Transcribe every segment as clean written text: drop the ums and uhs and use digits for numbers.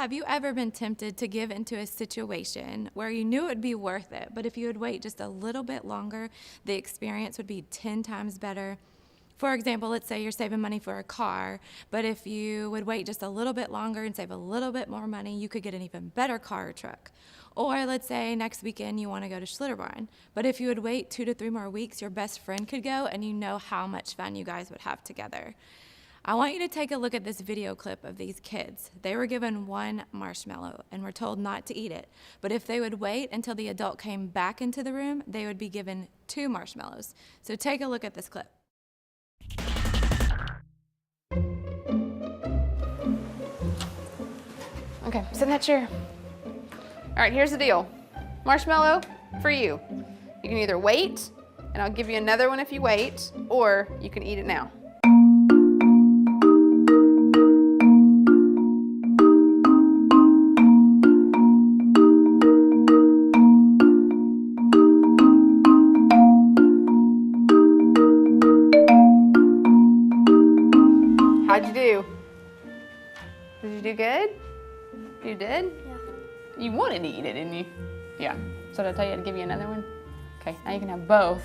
Have you ever been tempted to give into a situation where you knew it would be worth it, but if you would wait just a little bit longer, the experience would be 10 times better? For example, let's say you're saving money for a car, but if you would wait just a little bit longer and save a little bit more money, you could get an even better car or truck. Or let's say next weekend you want to go to Schlitterbahn, but if you would wait 2 to 3 more weeks, your best friend could go and you know how much fun you guys would have together. I want you to take a look at this video clip of these kids. They were given one marshmallow and were told not to eat it. But if they would wait until the adult came back into the room, they would be given 2 marshmallows. So take a look at this clip. Okay, sit in that chair. All right, here's the deal. Marshmallow for you. You can either wait, and I'll give you another one if you wait, or you can eat it now. How'd you do? Did you do good? You did? Yeah. You wanted to eat it, didn't you? Yeah. So did I tell you to give you another one? Okay, now you can have both.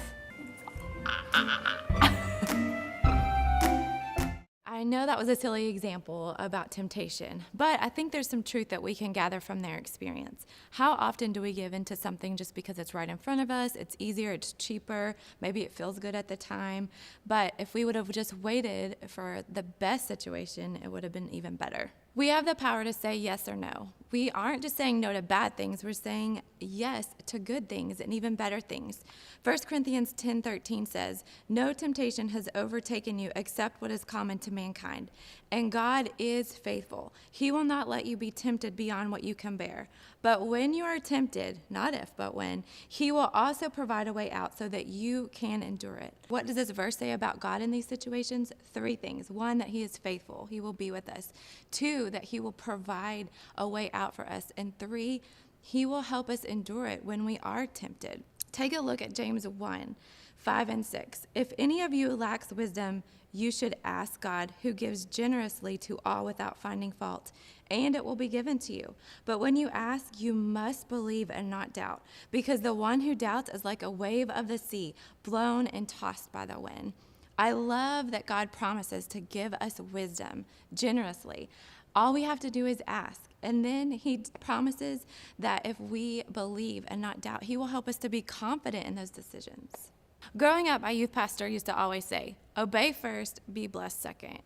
I know that was a silly example about temptation, but I think there's some truth that we can gather from their experience. How often do we give into something just because it's right in front of us, it's easier, it's cheaper, maybe it feels good at the time, but if we would have just waited for the best situation, it would have been even better. We have the power to say yes or no. We aren't just saying no to bad things, we're saying yes to good things and even better things. 1 Corinthians 10:13 says, "No temptation has overtaken you except what is common to mankind. And God is faithful. He will not let you be tempted beyond what you can bear. But when you are tempted, not if, but when, He will also provide a way out so that you can endure it." What does this verse say about God in these situations? 3 things. 1, that He is faithful. He will be with us. 2, that He will provide a way out for us. And 3, He will help us endure it when we are tempted. Take a look at James 1:5-6. "If any of you lacks wisdom, you should ask God, who gives generously to all without finding fault, and it will be given to you. But when you ask, you must believe and not doubt, because the one who doubts is like a wave of the sea, blown and tossed by the wind." I love that God promises to give us wisdom generously. All we have to do is ask. And then He promises that if we believe and not doubt, He will help us to be confident in those decisions. Growing up, my youth pastor used to always say, "Obey first, be blessed second."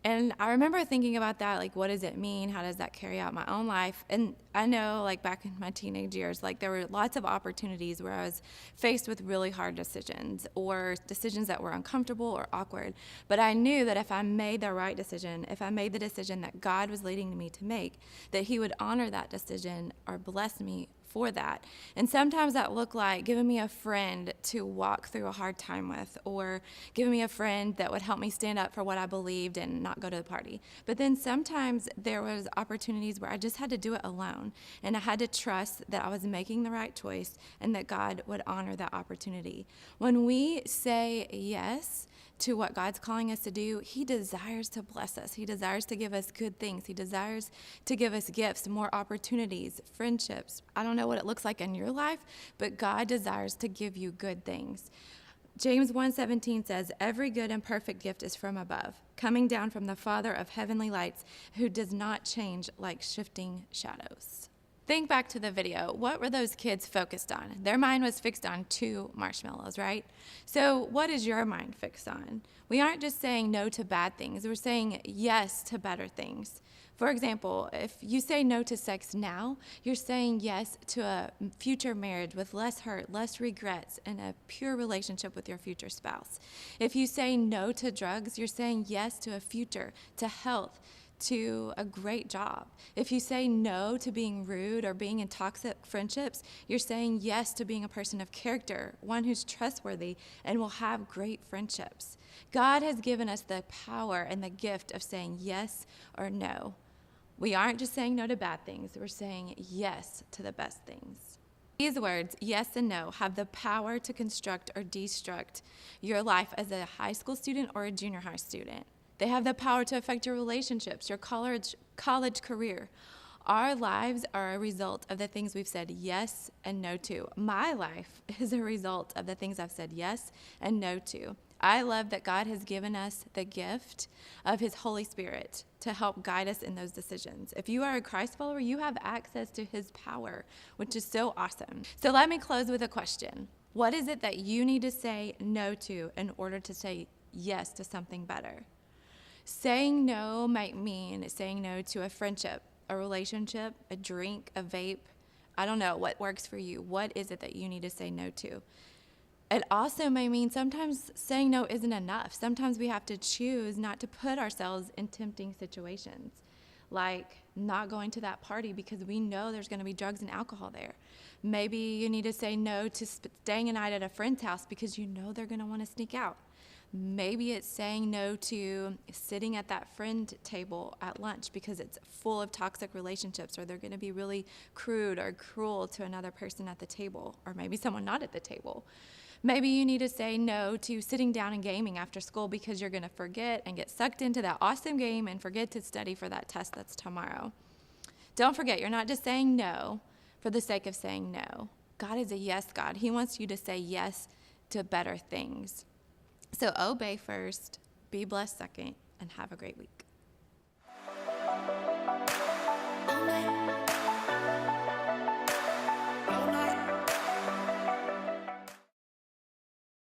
And I remember thinking about that, like, what does it mean? How does that carry out my own life? And I know, like, back in my teenage years, like, there were lots of opportunities where I was faced with really hard decisions or decisions that were uncomfortable or awkward. But I knew that if I made the right decision, if I made the decision that God was leading me to make, that He would honor that decision or bless me for that. And sometimes that looked like giving me a friend to walk through a hard time with, or giving me a friend that would help me stand up for what I believed and not go to the party. But then sometimes there was opportunities where I just had to do it alone, and I had to trust that I was making the right choice and that God would honor that opportunity. When we say yes to what God's calling us to do, He desires to bless us. He desires to give us good things. He desires to give us gifts, more opportunities, friendships. I don't know what it looks like in your life, but God desires to give you good things. James 1:17 says, "Every good and perfect gift is from above, coming down from the Father of heavenly lights, who does not change like shifting shadows." Think back to the video. What were those kids focused on? Their mind was fixed on 2 marshmallows, right? So what is your mind fixed on? We aren't just saying no to bad things. We're saying yes to better things. For example, if you say no to sex now, you're saying yes to a future marriage with less hurt, less regrets, and a pure relationship with your future spouse. If you say no to drugs, you're saying yes to a future, to health, to a great job. If you say no to being rude or being in toxic friendships, you're saying yes to being a person of character, one who's trustworthy and will have great friendships. God has given us the power and the gift of saying yes or no. We aren't just saying no to bad things, we're saying yes to the best things. These words, yes and no, have the power to construct or destruct your life as a high school student or a junior high student. They have the power to affect your relationships, your college career. Our lives are a result of the things we've said yes and no to. My life is a result of the things I've said yes and no to. I love that God has given us the gift of his Holy Spirit to help guide us in those decisions. If you are a Christ follower, you have access to his power, which is so awesome. So let me close with a question. What is it that you need to say no to in order to say yes to something better? Saying no might mean saying no to a friendship, a relationship, a drink, a vape. I don't know what works for you. What is it that you need to say no to? It also may mean sometimes saying no isn't enough. Sometimes we have to choose not to put ourselves in tempting situations, like not going to that party because we know there's going to be drugs and alcohol there. Maybe you need to say no to staying a night at a friend's house because you know they're going to want to sneak out. Maybe it's saying no to sitting at that friend table at lunch because it's full of toxic relationships, or they're going to be really crude or cruel to another person at the table, or maybe someone not at the table. Maybe you need to say no to sitting down and gaming after school because you're going to forget and get sucked into that awesome game and forget to study for that test that's tomorrow. Don't forget, you're not just saying no for the sake of saying no. God is a yes God. He wants you to say yes to better things. So obey first, be blessed second, and have a great week.